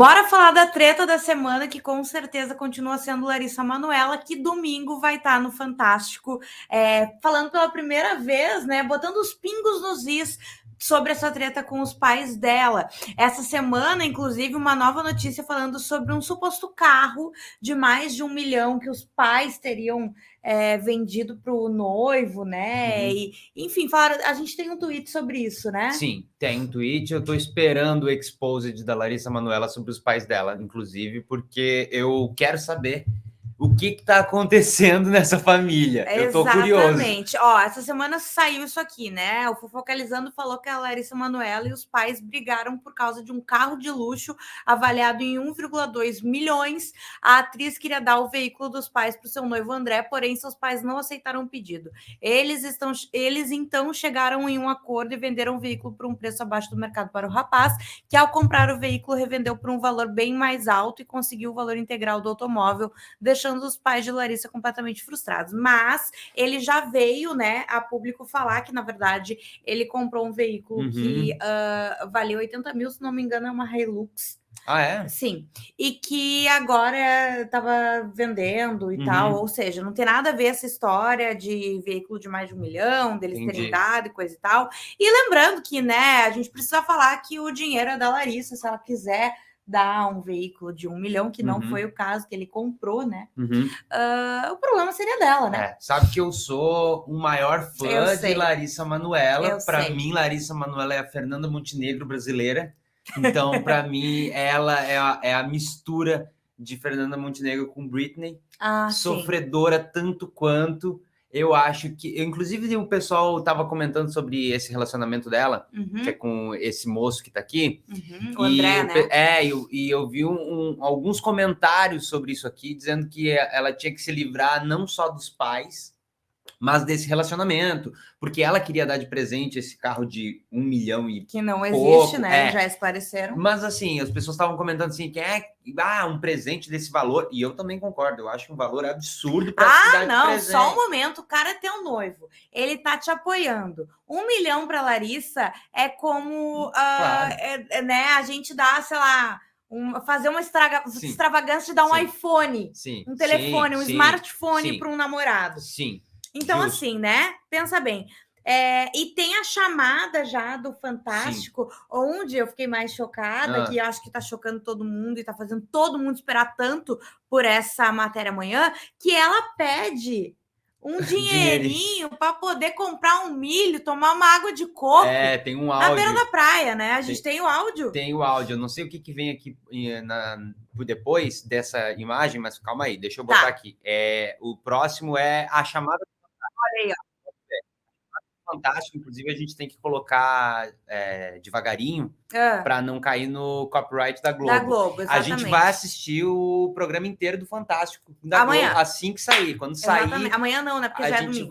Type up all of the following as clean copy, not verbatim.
Bora falar da treta da semana, que com certeza continua sendo Larissa Manoela, que domingo vai estar no Fantástico, falando pela primeira vez, né, botando os pingos nos is sobre essa treta com os pais dela. Essa semana, inclusive, uma nova notícia falando sobre um suposto carro de mais de 1 milhão que os pais teriam vendido para o noivo, né? E, enfim, falaram, a gente tem um tweet sobre isso, né? Sim, tem um tweet. Eu tô esperando o exposed da Larissa Manoela sobre os pais dela, inclusive, porque eu quero saber o que tá acontecendo nessa família. Eu tô curioso. Exatamente. Ó, essa semana saiu isso aqui, né? O Fofocalizando falou que a Larissa Manoela e os pais brigaram por causa de um carro de luxo avaliado em 1,2 milhões. A atriz queria dar o veículo dos pais para o seu noivo André, porém seus pais não aceitaram o pedido. Eles então chegaram em um acordo e venderam o veículo por um preço abaixo do mercado para o rapaz, que ao comprar o veículo revendeu por um valor bem mais alto e conseguiu o valor integral do automóvel, deixando os pais de Larissa completamente frustrados. Mas ele já veio, né, a público falar que, na verdade, ele comprou um veículo que valia 80 mil, se não me engano, é uma Hilux. Ah, é? Sim. E que agora estava vendendo e tal, ou seja, não tem nada a ver essa história de veículo de mais de 1 milhão, deles terem dado e coisa e tal. E lembrando que, né, a gente precisa falar que o dinheiro é da Larissa, se ela quiser dar um veículo de 1 milhão, que não foi o caso que ele comprou, né? O problema seria dela, né? Sabe que eu sou o maior fã de Larissa Manoela. Para mim, Larissa Manoela é a Fernanda Montenegro brasileira. Então, para mim, ela é a mistura de Fernanda Montenegro com Britney. Sofredora tanto quanto. Eu acho que... Inclusive, o pessoal estava comentando sobre esse relacionamento dela, que é com esse moço que está aqui. O André, né? E eu vi alguns comentários sobre isso aqui, dizendo que ela tinha que se livrar não só dos pais, mas desse relacionamento, porque ela queria dar de presente esse carro de 1 milhão e que não pouco, existe, né? Já esclareceram. Mas assim, as pessoas estavam comentando assim, que um presente desse valor, e eu também concordo, eu acho um valor absurdo para se dar de presente. Só um momento, o cara é teu noivo, ele tá te apoiando. 1 milhão para Larissa é como, né, a gente dá, sei lá, fazer uma extravagância de dar um iPhone, um telefone, um smartphone para um namorado. Sim. Então, assim, né? Pensa bem. E tem a chamada já do Fantástico, onde eu fiquei mais chocada, que eu acho que tá chocando todo mundo e tá fazendo todo mundo esperar tanto por essa matéria amanhã, que ela pede um dinheirinho para poder comprar um milho, tomar uma água de coco. Tem um áudio. Na beira da praia, né? A gente tem o áudio. Tem o áudio. Eu não sei o que vem aqui depois dessa imagem, mas calma aí, deixa eu botar aqui. O próximo é a chamada. Olha aí, ó. Fantástico, inclusive a gente tem que colocar devagarinho para não cair no copyright da Globo. Da Globo, exatamente. A gente vai assistir o programa inteiro do Fantástico da amanhã. Globo assim que sair. Quando sair, amanhã não, né? Porque a já gente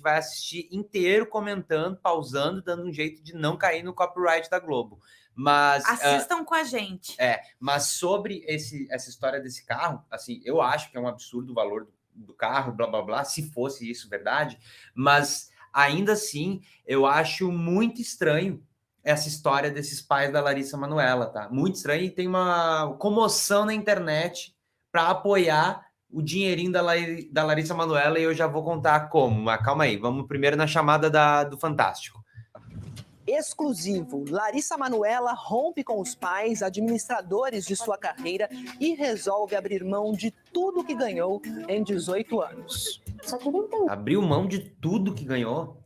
vai assistir inteiro, comentando, pausando, dando um jeito de não cair no copyright da Globo. Mas assistam com a gente. Mas sobre essa história desse carro, assim, eu acho que é um absurdo o valor do carro, blá blá blá, se fosse isso verdade, mas ainda assim, eu acho muito estranho essa história desses pais da Larissa Manoela, tá? Muito estranho, e tem uma comoção na internet para apoiar o dinheirinho da Larissa Manoela, e eu já vou contar como. Mas calma aí, vamos primeiro na chamada do Fantástico. Exclusivo, Larissa Manoela rompe com os pais, administradores de sua carreira, e resolve abrir mão de tudo que ganhou em 18 anos. Abriu mão de tudo que ganhou?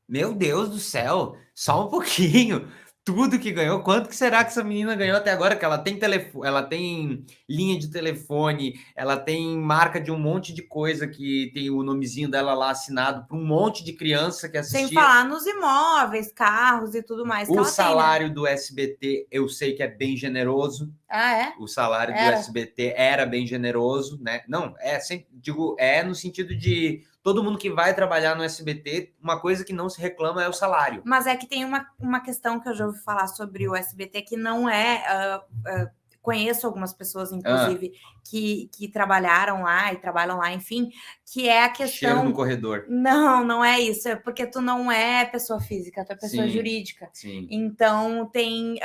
Meu Deus do céu, só um pouquinho. Tudo que ganhou, quanto que será que essa menina ganhou até agora? Que ela tem telefone, ela tem linha de telefone, ela tem marca de um monte de coisa que tem o nomezinho dela lá assinado para um monte de criança que assistia. Sem falar nos imóveis, carros e tudo mais. O salário do SBT, eu sei que é bem generoso. O salário do SBT era bem generoso, né? Não, digo, no sentido de todo mundo que vai trabalhar no SBT, uma coisa que não se reclama é o salário. Mas é que tem uma questão que eu já ouvi falar sobre o SBT, que não é conheço algumas pessoas, inclusive, que trabalharam lá e trabalham lá, enfim, que é a questão... Cheiro no corredor. Não é isso. É porque tu não é pessoa física, tu é pessoa jurídica. Sim. Então,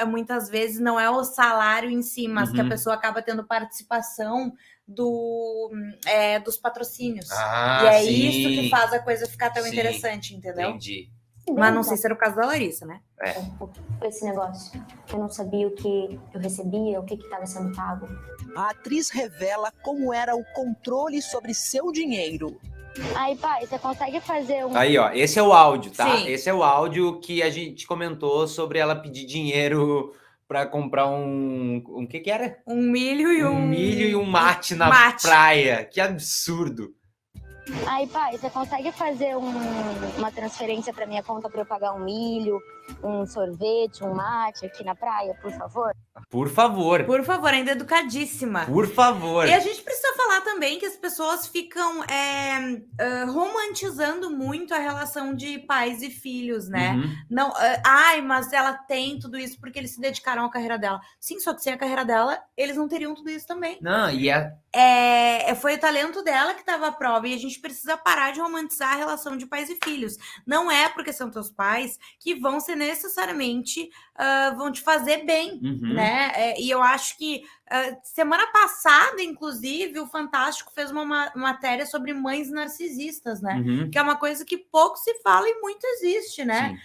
muitas vezes, não é o salário em si, mas que a pessoa acaba tendo participação dos patrocínios. E é isso que faz a coisa ficar tão interessante, entendeu? Entendi. Mas não sei se era o caso da Larissa, né? Esse negócio. Eu não sabia o que eu recebia, o que estava sendo pago. A atriz revela como era o controle sobre seu dinheiro. Aí, pai, você consegue fazer um... Aí, ó, esse é o áudio, tá? Sim. Esse é o áudio que a gente comentou sobre ela pedir dinheiro para comprar o que era? Um milho e um mate na praia. Que absurdo. Aí, pai, você consegue fazer uma transferência para minha conta para eu pagar um milho, um sorvete, um mate aqui na praia, por favor? Por favor. Por favor, ainda educadíssima. Por favor. E a gente precisa falar também que as pessoas ficam romantizando muito a relação de pais e filhos, né? Não, mas ela tem tudo isso porque eles se dedicaram à carreira dela. Sim, só que sem a carreira dela, eles não teriam tudo isso também. Não, foi o talento dela que estava à prova e a gente precisa parar de romantizar a relação de pais e filhos. Não é porque são teus pais que vão ser necessariamente vão te fazer bem, né? E eu acho que semana passada, inclusive, o Fantástico fez uma matéria sobre mães narcisistas, né? Que é uma coisa que pouco se fala e muito existe, né?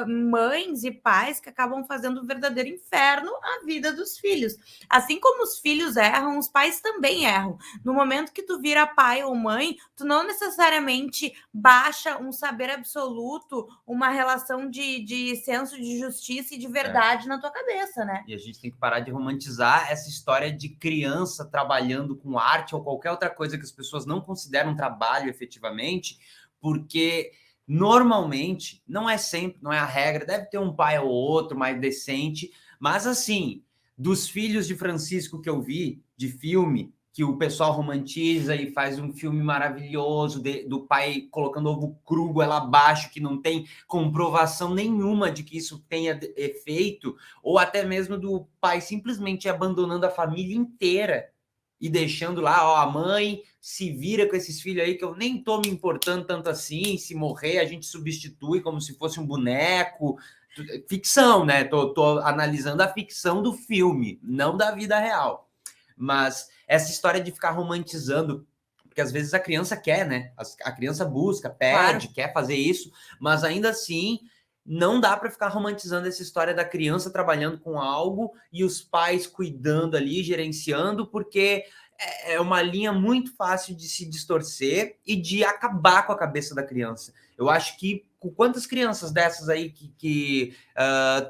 Mães e pais que acabam fazendo um verdadeiro inferno à vida dos filhos. Assim como os filhos erram, os pais também erram. No momento que tu vira pai ou mãe, tu não necessariamente baixa um saber absoluto, uma relação de senso de justiça e de verdade na tua cabeça, né? E a gente tem que parar de romantizar essa história de criança trabalhando com arte ou qualquer outra coisa que as pessoas não consideram trabalho efetivamente, porque normalmente, não é sempre, não é a regra, deve ter um pai ou outro mais decente, mas assim, dos filhos de Francisco que eu vi, de filme, que o pessoal romantiza e faz um filme maravilhoso do pai colocando ovo cru lá abaixo, que não tem comprovação nenhuma de que isso tenha efeito, ou até mesmo do pai simplesmente abandonando a família inteira e deixando lá, ó, a mãe se vira com esses filhos aí que eu nem tô me importando tanto assim, se morrer a gente substitui como se fosse um boneco. Ficção, né? Tô analisando a ficção do filme, não da vida real. Mas essa história de ficar romantizando, porque às vezes a criança quer, né? A criança busca, pede, quer fazer isso, mas ainda assim não dá para ficar romantizando essa história da criança trabalhando com algo e os pais cuidando ali, gerenciando, porque é uma linha muito fácil de se distorcer e de acabar com a cabeça da criança. Eu acho que com quantas crianças dessas aí que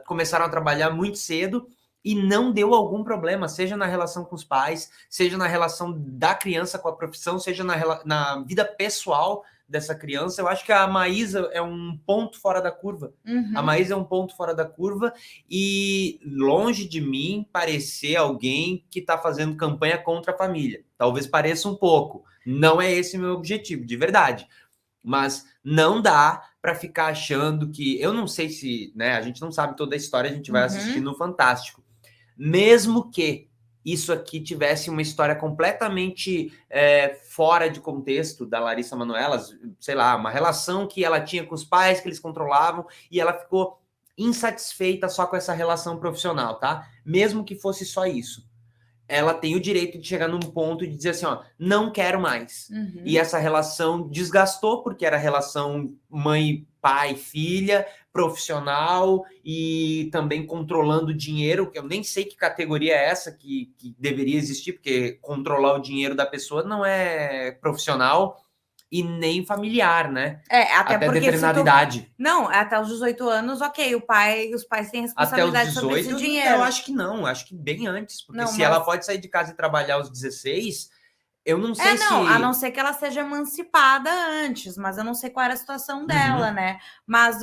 começaram a trabalhar muito cedo e não deu algum problema, seja na relação com os pais, seja na relação da criança com a profissão, seja na vida pessoal dessa criança. Eu acho que a Maísa é um ponto fora da curva. A Maísa é um ponto fora da curva e longe de mim parecer alguém que está fazendo campanha contra a família. Talvez pareça um pouco. Não é esse meu objetivo, de verdade. Mas não dá para ficar achando que... Eu não sei se... né, a gente não sabe toda a história, a gente vai assistir no Fantástico. Mesmo que isso aqui tivesse uma história completamente fora de contexto da Larissa Manoela, sei lá, uma relação que ela tinha com os pais, que eles controlavam, e ela ficou insatisfeita só com essa relação profissional, tá? Mesmo que fosse só isso. Ela tem o direito de chegar num ponto de dizer assim, ó, não quero mais. E essa relação desgastou, porque era relação mãe, pai, filha, profissional e também controlando o dinheiro, que eu nem sei que categoria é essa que deveria existir, porque controlar o dinheiro da pessoa não é profissional e nem familiar, né? Até porque determinada idade. Não, até os 18 anos, ok, os pais têm responsabilidade sobre esse dinheiro. Eu acho que não, acho que bem antes, porque não, ela pode sair de casa e trabalhar aos 16, eu não sei se... a não ser que ela seja emancipada antes, mas eu não sei qual era a situação dela, né? Mas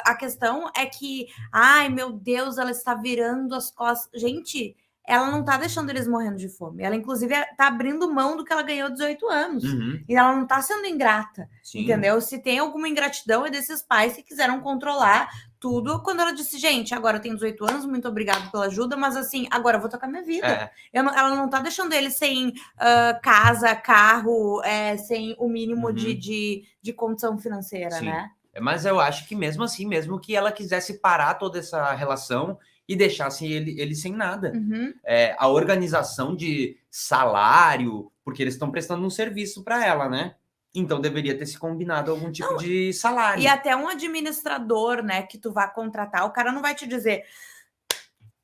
a questão é que, ai, meu Deus, ela está virando as costas. Gente... ela não tá deixando eles morrendo de fome. Ela, inclusive, tá abrindo mão do que ela ganhou 18 anos. E ela não tá sendo ingrata, entendeu? Se tem alguma ingratidão, é desses pais que quiseram controlar tudo quando ela disse, gente, agora eu tenho 18 anos, muito obrigado pela ajuda, mas assim, agora eu vou tocar minha vida. Ela não tá deixando ele sem casa, carro, sem o mínimo de condição financeira, Sim. né? Mas eu acho que mesmo assim, mesmo que ela quisesse parar toda essa relação e deixasse ele sem nada. A organização de salário, porque eles estão prestando um serviço para ela, né? Então deveria ter se combinado algum tipo de salário. E até um administrador, né, que tu vai contratar, o cara não vai te dizer,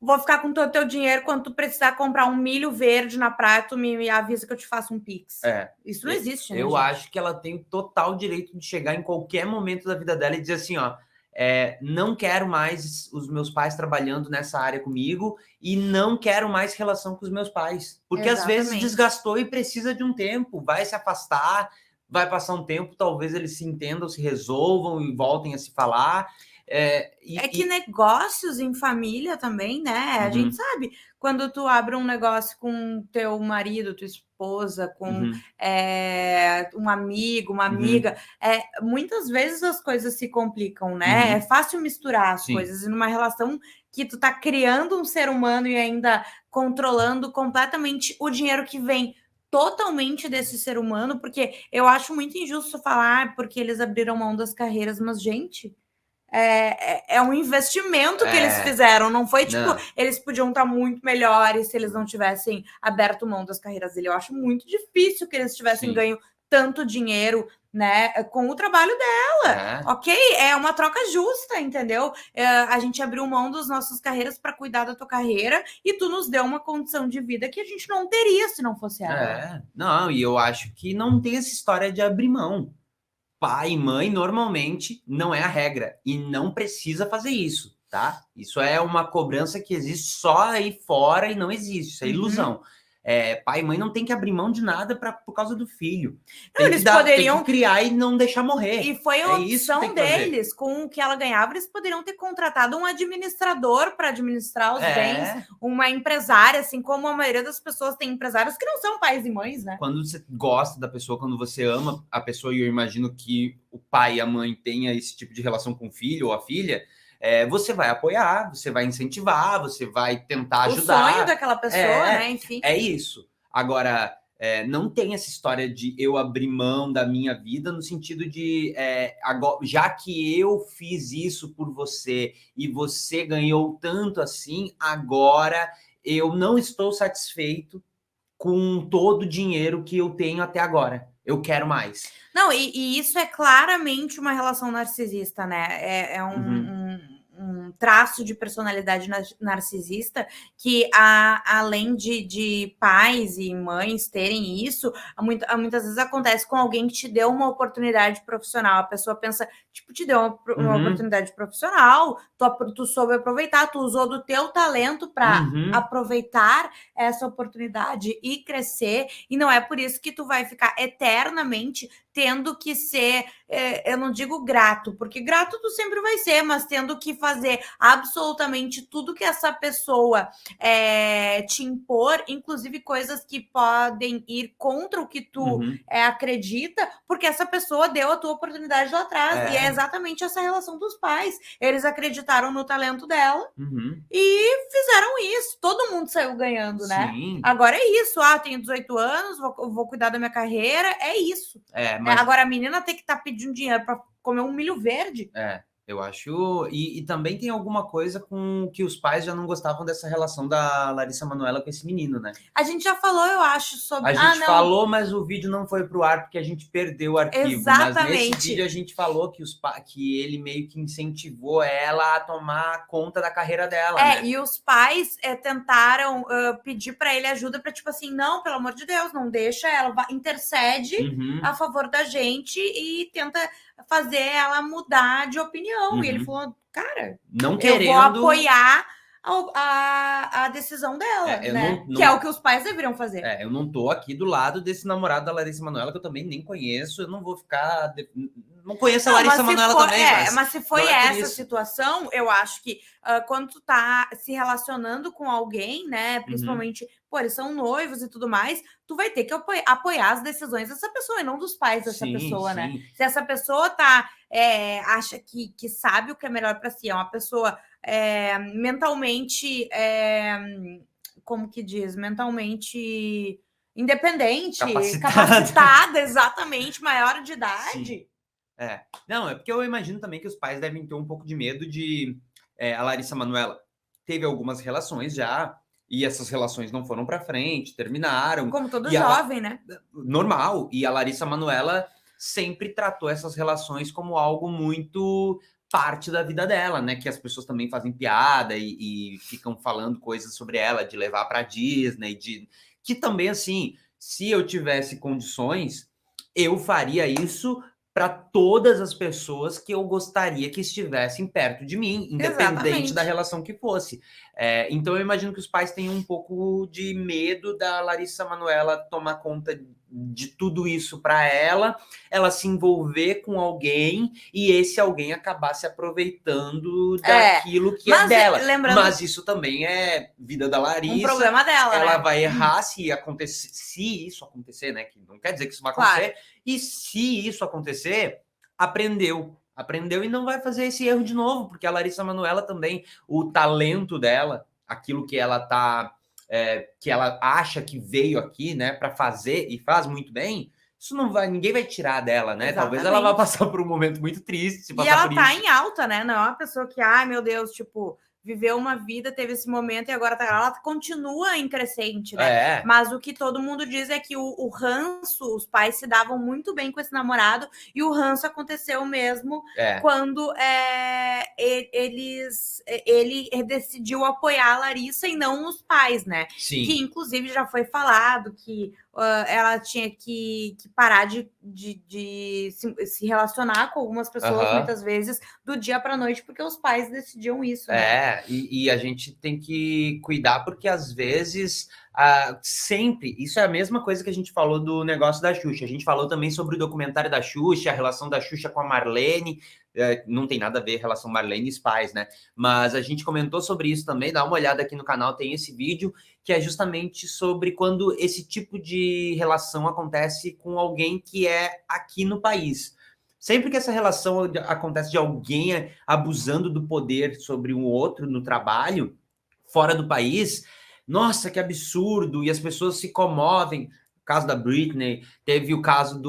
vou ficar com todo o teu dinheiro, quando tu precisar comprar um milho verde na praia, tu me avisa que eu te faço um Pix. Isso não existe, né, Eu gente? acho que ela tem o total direito de chegar em qualquer momento da vida dela e dizer assim, ó, não quero mais os meus pais trabalhando nessa área comigo e não quero mais relação com os meus pais. Porque às vezes desgastou e precisa de um tempo, vai se afastar, vai passar um tempo, talvez eles se entendam, se resolvam e voltem a se falar. Que negócios em família também, né? A gente sabe, quando tu abre um negócio com teu marido, tua esposa, com um amigo, uma amiga, muitas vezes as coisas se complicam, né? É fácil misturar as coisas. E numa relação que tu tá criando um ser humano e ainda controlando completamente o dinheiro que vem totalmente desse ser humano, porque eu acho muito injusto falar porque eles abriram mão das carreiras, mas, gente, é um investimento que eles fizeram, não foi tipo, eles podiam estar muito melhores se eles não tivessem aberto mão das carreiras dele. Eu acho muito difícil que eles tivessem ganho tanto dinheiro, né, com o trabalho dela. Ok? É uma troca justa, entendeu? A gente abriu mão das nossas carreiras para cuidar da tua carreira e tu nos deu uma condição de vida que a gente não teria se não fosse ela. Não, e eu acho que não tem essa história de abrir mão. Pai e mãe, normalmente, não é a regra. E não precisa fazer isso, tá? Isso é uma cobrança que existe só aí fora e não existe. Isso é ilusão. Pai e mãe não tem que abrir mão de nada por causa do filho. Não, eles poderiam tem que criar e não deixar morrer. E foi a opção deles, com o que ela ganhava, eles poderiam ter contratado um administrador para administrar os bens, uma empresária, assim como a maioria das pessoas tem empresários que não são pais e mães, né? Quando você gosta da pessoa, quando você ama a pessoa, e eu imagino que o pai e a mãe tenham esse tipo de relação com o filho ou a filha, você vai apoiar, você vai incentivar, você vai tentar ajudar. O sonho daquela pessoa, né? Enfim. É isso. Agora, não tem essa história de eu abrir mão da minha vida no sentido de, agora, já que eu fiz isso por você e você ganhou tanto assim, agora eu não estou satisfeito com todo o dinheiro que eu tenho até agora. Eu quero mais. Não, e isso é claramente uma relação narcisista, né? Um traço de personalidade narcisista que, além de pais e mães terem isso, muitas vezes acontece com alguém que te deu uma oportunidade profissional. A pessoa pensa, tipo, te deu uma oportunidade profissional, tu soube aproveitar, tu usou do teu talento para aproveitar essa oportunidade e crescer, e não é por isso que tu vai ficar eternamente tendo que ser, eu não digo grato, porque grato tu sempre vai ser, mas tendo que fazer absolutamente tudo que essa pessoa te impor, inclusive coisas que podem ir contra o que tu acredita, porque essa pessoa deu a tua oportunidade lá atrás, e é exatamente essa relação dos pais. Eles acreditaram no talento dela e fizeram isso. Todo mundo saiu ganhando, né? Sim. Agora é isso. Tenho 18 anos, vou cuidar da minha carreira, é isso. Agora a menina tem que estar pedindo dinheiro para comer um milho verde. Eu acho... E também tem alguma coisa com que os pais já não gostavam dessa relação da Larissa Manoela com esse menino, né? A gente já falou, eu acho, sobre... A gente falou, mas o vídeo não foi pro ar porque a gente perdeu o arquivo. Exatamente. Mas nesse vídeo a gente falou que ele meio que incentivou ela a tomar conta da carreira dela, né? E os pais tentaram pedir para ele ajuda para, tipo assim, não, pelo amor de Deus, não deixa ela, intercede a favor da gente e tenta fazer ela mudar de opinião. E ele falou, cara, não querendo... eu vou apoiar a decisão dela, eu né? não- Que é o que os pais deveriam fazer. eu não tô aqui do lado desse namorado da Larissa Manoela, que eu também nem conheço, eu não vou ficar... Não conheço a Larissa Manoela também, mas se foi não é por essa isso. situação, eu acho que quando tu tá se relacionando com alguém, né, principalmente, pô, eles são noivos e tudo mais, tu vai ter que apoiar as decisões dessa pessoa e não dos pais dessa pessoa, né? Se essa pessoa acha que sabe o que é melhor para si, é uma pessoa mentalmente, como que diz? Mentalmente independente, capacitada, exatamente, maior de idade. Sim. Não, é porque eu imagino também que os pais devem ter um pouco de medo de... a Larissa Manoela teve algumas relações já, e essas relações não foram para frente, terminaram. Como todo jovem, né? Normal. E a Larissa Manoela sempre tratou essas relações como algo muito parte da vida dela, né? Que as pessoas também fazem piada e ficam falando coisas sobre ela, de levar para Disney, que também, assim, se eu tivesse condições, eu faria isso para todas as pessoas que eu gostaria que estivessem perto de mim, independente da relação que fosse. Então, eu imagino que os pais tenham um pouco de medo da Larissa Manoela tomar conta de tudo isso para ela se envolver com alguém e esse alguém acabar se aproveitando daquilo que é dela. Mas isso também é vida da Larissa. Um problema dela, ela vai errar se isso acontecer, né? Que não quer dizer que isso vai acontecer. E se isso acontecer, aprendeu e não vai fazer esse erro de novo, porque a Larissa Manoela também, o talento dela, aquilo que ela que ela acha que veio aqui, né, para fazer e faz muito bem, isso não vai, ninguém vai tirar dela, né? Exatamente. Talvez ela vá passar por um momento muito triste se passar por isso. E ela tá em alta, né? Não é uma pessoa que, ai, meu Deus, tipo, viveu uma vida, teve esse momento e agora ela continua em crescente, né? Mas o que todo mundo diz é que o ranço, os pais se davam muito bem com esse namorado e o ranço aconteceu mesmo quando ele decidiu apoiar a Larissa e não os pais, né? Sim. Que inclusive já foi falado que ela tinha que parar de se relacionar com algumas pessoas, muitas vezes, do dia para a noite, porque os pais decidiam isso, né? E a gente tem que cuidar, porque às vezes, sempre, isso é a mesma coisa que a gente falou do negócio da Xuxa, a gente falou também sobre o documentário da Xuxa, a relação da Xuxa com a Marlene, não tem nada a ver relação Marlene e pais, né? Mas a gente comentou sobre isso também, dá uma olhada aqui no canal, tem esse vídeo, que é justamente sobre quando esse tipo de relação acontece com alguém que é aqui no país. Sempre que essa relação acontece de alguém abusando do poder sobre um outro no trabalho, fora do país, nossa, que absurdo! E as pessoas se comovem. O caso da Britney, teve o caso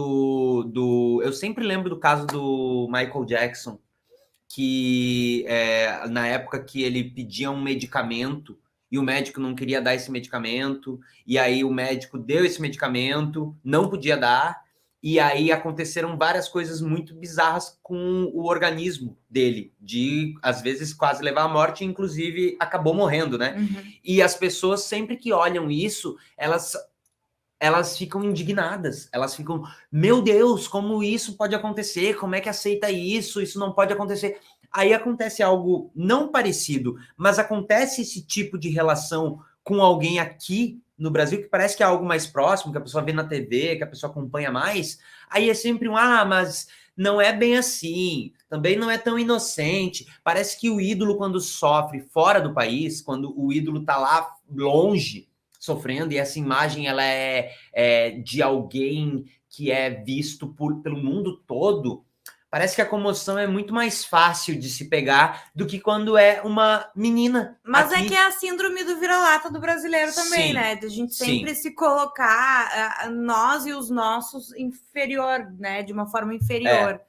eu sempre lembro do caso do Michael Jackson, que na época que ele pedia um medicamento e o médico não queria dar esse medicamento, e aí o médico deu esse medicamento, não podia dar, e aí aconteceram várias coisas muito bizarras com o organismo dele, de, às vezes, quase levar à morte, inclusive acabou morrendo, né? E as pessoas, sempre que olham isso, elas ficam indignadas, elas ficam, meu Deus, como isso pode acontecer? Como é que aceita isso? Isso não pode acontecer. Aí acontece algo não parecido, mas acontece esse tipo de relação com alguém aqui no Brasil, que parece que é algo mais próximo, que a pessoa vê na TV, que a pessoa acompanha mais, aí é sempre mas não é bem assim, também não é tão inocente. Parece que o ídolo, quando sofre fora do país, quando o ídolo tá lá longe, sofrendo, e essa imagem ela é de alguém que é visto pelo mundo todo, parece que a comoção é muito mais fácil de se pegar do que quando é uma menina. Mas aqui. É que é a síndrome do vira-lata do brasileiro também, sim, né? De a gente sempre se colocar nós e os nossos inferior, né? De uma forma inferior.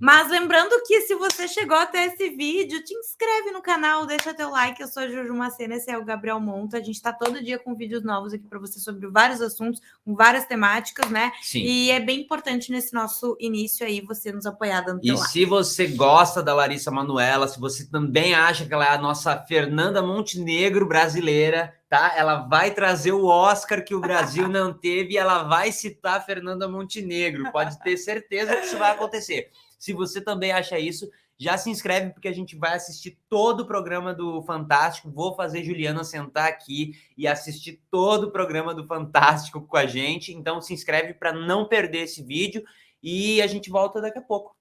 Mas lembrando que se você chegou até esse vídeo, te inscreve no canal, deixa teu like. Eu sou a Juju Macena, esse é o Gabriel Monta. A gente está todo dia com vídeos novos aqui para você sobre vários assuntos, com várias temáticas, né? Sim. E é bem importante nesse nosso início aí você nos apoiar dando teu like. E se você gosta da Larissa Manoela, se você também acha que ela é a nossa Fernanda Montenegro brasileira, tá? Ela vai trazer o Oscar que o Brasil não teve e ela vai citar a Fernanda Montenegro. Pode ter certeza que isso vai acontecer. Se você também acha isso, Já se inscreve porque a gente vai assistir todo o programa do Fantástico. Vou fazer Juliana sentar aqui e assistir todo o programa do Fantástico com a gente. Então se inscreve para não perder esse vídeo e a gente volta daqui a pouco.